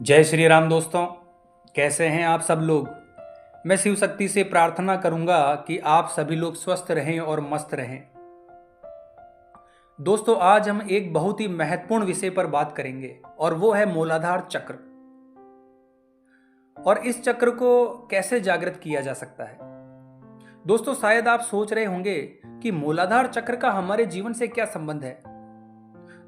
जय श्री राम दोस्तों। कैसे हैं आप सब लोग। मैं शिव शक्ति से प्रार्थना करूंगा कि आप सभी लोग स्वस्थ रहें और मस्त रहें। दोस्तों, आज हम एक बहुत ही महत्वपूर्ण विषय पर बात करेंगे और वो है मूलाधार चक्र। और इस चक्र को कैसे जागृत किया जा सकता है। दोस्तों, शायद आप सोच रहे होंगे कि मूलाधार चक्र का हमारे जीवन से क्या संबंध है।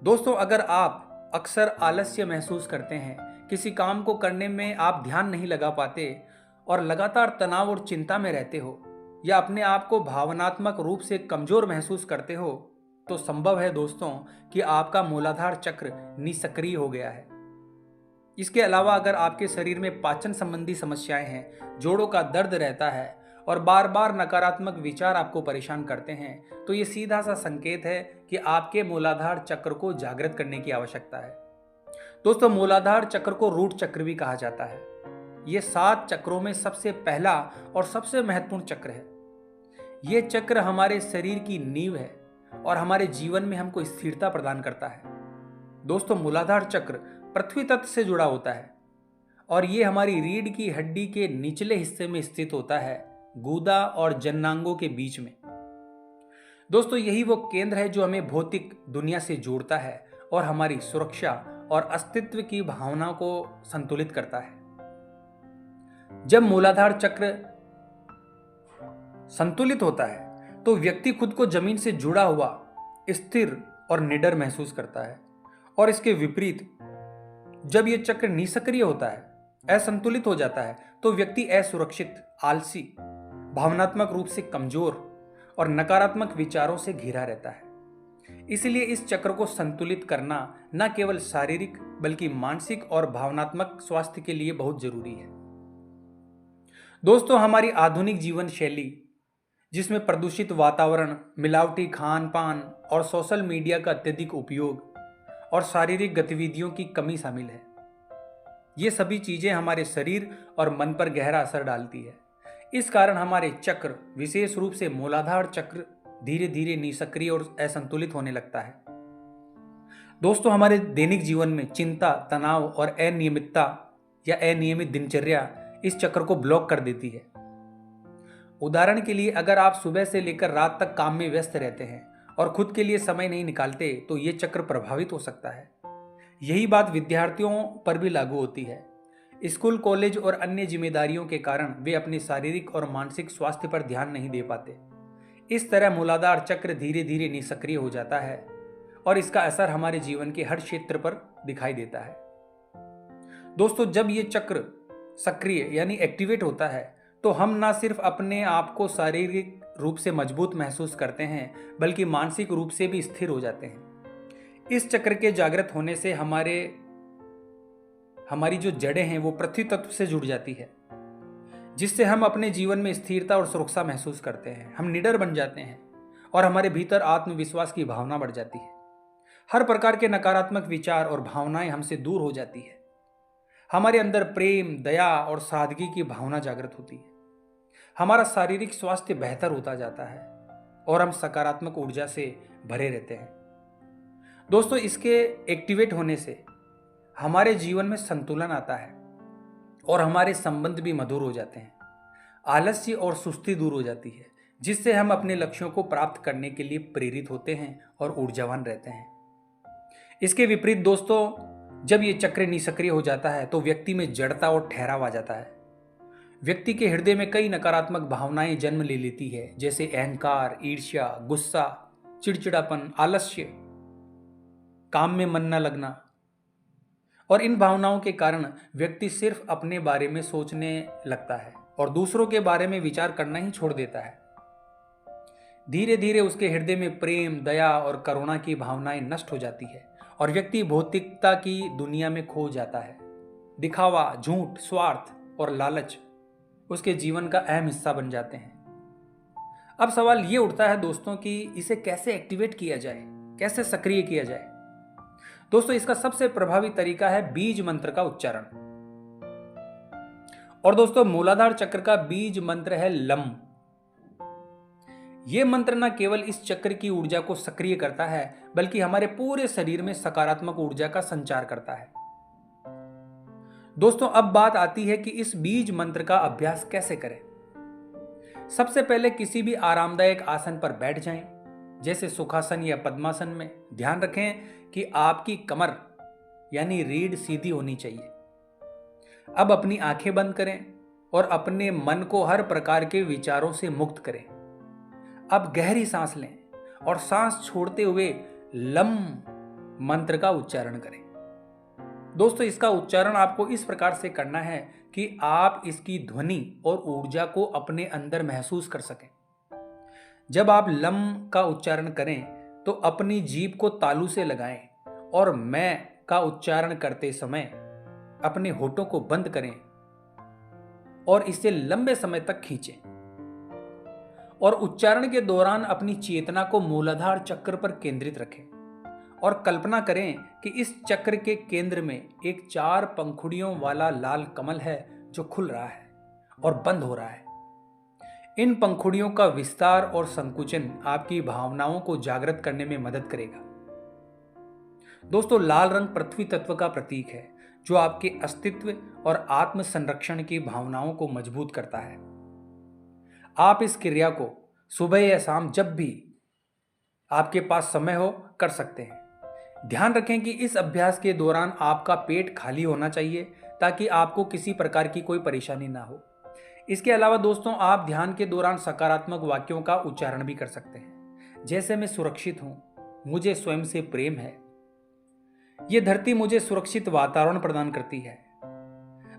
दोस्तों, अगर आप अक्सर आलस्य महसूस करते हैं, किसी काम को करने में आप ध्यान नहीं लगा पाते और लगातार तनाव और चिंता में रहते हो, या अपने आप को भावनात्मक रूप से कमजोर महसूस करते हो, तो संभव है दोस्तों कि आपका मूलाधार चक्र निष्क्रिय हो गया है। इसके अलावा अगर आपके शरीर में पाचन संबंधी समस्याएं हैं, जोड़ों का दर्द रहता है और बार बार नकारात्मक विचार आपको परेशान करते हैं, तो ये सीधा सा संकेत है कि आपके मूलाधार चक्र को जागृत करने की आवश्यकता है। दोस्तों, मूलाधार चक्र को रूट चक्र भी कहा जाता है। ये 7 चक्रों में सबसे पहला और सबसे महत्वपूर्ण चक्र है। ये चक्र हमारे शरीर की नींव है और हमारे जीवन में हमको स्थिरता प्रदान करता है। दोस्तों, मूलाधार चक्र पृथ्वी तत्व से जुड़ा होता है और ये हमारी रीढ़ की हड्डी के निचले हिस्से में स्थित होता है, गूदा और जननांगों के बीच में। दोस्तों, यही वो केंद्र है जो हमें भौतिक दुनिया से जोड़ता है और हमारी सुरक्षा और अस्तित्व की भावना को संतुलित करता है। जब मूलाधार चक्र संतुलित होता है तो व्यक्ति खुद को जमीन से जुड़ा हुआ, स्थिर और निडर महसूस करता है। और इसके विपरीत जब यह चक्र निष्क्रिय होता है, असंतुलित हो जाता है, तो व्यक्ति असुरक्षित, आलसी, भावनात्मक रूप से कमजोर और नकारात्मक विचारों से घिरा रहता है। इसलिए इस चक्र को संतुलित करना न केवल शारीरिक बल्कि मानसिक और भावनात्मक स्वास्थ्य के लिए बहुत जरूरी है। दोस्तों, हमारी आधुनिक जीवन शैली, जिसमें प्रदूषित वातावरण, मिलावटी खान पान और सोशल मीडिया का अत्यधिक उपयोग और शारीरिक गतिविधियों की कमी शामिल है, ये सभी चीजें हमारे शरीर और मन पर गहरा असर डालती है। इस कारण हमारे चक्र, विशेष रूप से मूलाधार चक्र, धीरे धीरे निष्क्रिय और असंतुलित होने लगता है। दोस्तों, हमारे दैनिक जीवन में चिंता, तनाव और अनियमितता या अनियमित दिनचर्या इस चक्र को ब्लॉक कर देती है। उदाहरण के लिए, अगर आप सुबह से लेकर रात तक काम में व्यस्त रहते हैं और खुद के लिए समय नहीं निकालते, तो ये चक्र प्रभावित हो सकता है। यही बात विद्यार्थियों पर भी लागू होती है। स्कूल, कॉलेज और अन्य जिम्मेदारियों के कारण वे अपने शारीरिक और मानसिक स्वास्थ्य पर ध्यान नहीं दे पाते। इस तरह मूलाधार चक्र धीरे धीरे निष्क्रिय हो जाता है और इसका असर हमारे जीवन के हर क्षेत्र पर दिखाई देता है। दोस्तों, जब ये चक्र सक्रिय यानी एक्टिवेट होता है, तो हम ना सिर्फ अपने आप को शारीरिक रूप से मजबूत महसूस करते हैं, बल्कि मानसिक रूप से भी स्थिर हो जाते हैं। इस चक्र के जागृत होने से हमारी जो जड़ें हैं वो पृथ्वी तत्व से जुड़ जाती है, जिससे हम अपने जीवन में स्थिरता और सुरक्षा महसूस करते हैं। हम निडर बन जाते हैं और हमारे भीतर आत्मविश्वास की भावना बढ़ जाती है। हर प्रकार के नकारात्मक विचार और भावनाएं हमसे दूर हो जाती है। हमारे अंदर प्रेम, दया और सादगी की भावना जागृत होती है। हमारा शारीरिक स्वास्थ्य बेहतर होता जाता है और हम सकारात्मक ऊर्जा से भरे रहते हैं। दोस्तों, इसके एक्टिवेट होने से हमारे जीवन में संतुलन आता है और हमारे संबंध भी मधुर हो जाते हैं। आलस्य और सुस्ती दूर हो जाती है, जिससे हम अपने लक्ष्यों को प्राप्त करने के लिए प्रेरित होते हैं और ऊर्जावान रहते हैं। इसके विपरीत दोस्तों, जब ये चक्र निष्क्रिय हो जाता है तो व्यक्ति में जड़ता और ठहराव आ जाता है। व्यक्ति के हृदय में कई नकारात्मक भावनाएं जन्म ले लेती है, जैसे अहंकार, ईर्ष्या, गुस्सा, चिड़चिड़ापन, आलस्य, काम में मन न लगना। और इन भावनाओं के कारण व्यक्ति सिर्फ अपने बारे में सोचने लगता है और दूसरों के बारे में विचार करना ही छोड़ देता है। धीरे धीरे उसके हृदय में प्रेम, दया और करुणा की भावनाएं नष्ट हो जाती है और व्यक्ति भौतिकता की दुनिया में खो जाता है। दिखावा, झूठ, स्वार्थ और लालच उसके जीवन का अहम हिस्सा बन जाते हैं। अब सवाल ये उठता है दोस्तों कि इसे कैसे एक्टिवेट किया जाए, कैसे सक्रिय किया जाए। दोस्तों, इसका सबसे प्रभावी तरीका है बीज मंत्र का उच्चारण। और दोस्तों, मूलाधार चक्र का बीज मंत्र है लम। यह मंत्र न केवल इस चक्र की ऊर्जा को सक्रिय करता है, बल्कि हमारे पूरे शरीर में सकारात्मक ऊर्जा का संचार करता है। दोस्तों अब बात आती है कि इस बीज मंत्र का अभ्यास कैसे करें। सबसे पहले किसी भी आरामदायक आसन पर बैठ जाएं, जैसे सुखासन या पद्मासन में। ध्यान रखें कि आपकी कमर यानी रीढ़ सीधी होनी चाहिए। अब अपनी आंखें बंद करें और अपने मन को हर प्रकार के विचारों से मुक्त करें। अब गहरी सांस लें और सांस छोड़ते हुए लम मंत्र का उच्चारण करें। दोस्तों इसका उच्चारण आपको इस प्रकार से करना है कि आप इसकी ध्वनि और ऊर्जा को अपने अंदर महसूस कर सकें। जब आप लम का उच्चारण करें तो अपनी जीभ को तालू से लगाएं और मैं का उच्चारण करते समय अपने होठों को बंद करें और इसे लंबे समय तक खींचें। और उच्चारण के दौरान अपनी चेतना को मूलाधार चक्र पर केंद्रित रखें और कल्पना करें कि इस चक्र के केंद्र में एक 4 पंखुड़ियों वाला लाल कमल है जो खुल रहा है और बंद हो रहा है। इन पंखुड़ियों का विस्तार और संकुचन आपकी भावनाओं को जागृत करने में मदद करेगा। दोस्तों लाल रंग पृथ्वी तत्व का प्रतीक है जो आपके अस्तित्व और आत्म संरक्षण की भावनाओं को मजबूत करता है। आप इस क्रिया को सुबह या शाम जब भी आपके पास समय हो कर सकते हैं। ध्यान रखें कि इस अभ्यास के दौरान आपका पेट खाली होना चाहिए ताकि आपको किसी प्रकार की कोई परेशानी ना हो। इसके अलावा दोस्तों आप ध्यान के दौरान सकारात्मक वाक्यों का उच्चारण भी कर सकते हैं, जैसे मैं सुरक्षित हूं, मुझे स्वयं से प्रेम है, यह धरती मुझे सुरक्षित वातावरण प्रदान करती है।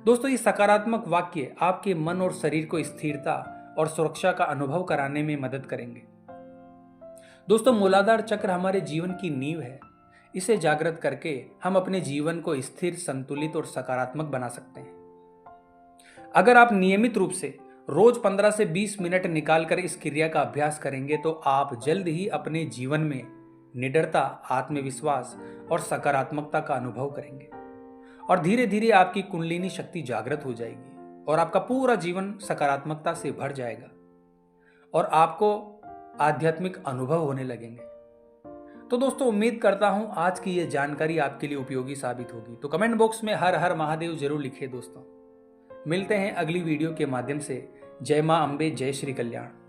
दोस्तों ये सकारात्मक वाक्य आपके मन और शरीर को स्थिरता और सुरक्षा का अनुभव कराने में मदद करेंगे। दोस्तों मूलाधार चक्र हमारे जीवन की नींव है। इसे जागृत करके हम अपने जीवन को स्थिर, संतुलित और सकारात्मक बना सकते हैं। अगर आप नियमित रूप से रोज 15 से 20 मिनट निकालकर इस क्रिया का अभ्यास करेंगे तो आप जल्द ही अपने जीवन में निडरता, आत्मविश्वास और सकारात्मकता का अनुभव करेंगे और धीरे धीरे आपकी कुंडलिनी शक्ति जागृत हो जाएगी और आपका पूरा जीवन सकारात्मकता से भर जाएगा और आपको आध्यात्मिक अनुभव होने लगेंगे। तो दोस्तों उम्मीद करता हूं आज की यह जानकारी आपके लिए उपयोगी साबित होगी। तो कमेंट बॉक्स में हर हर महादेव जरूर लिखिए। दोस्तों मिलते हैं अगली वीडियो के माध्यम से। जय मां अम्बे, जय श्री कल्याण।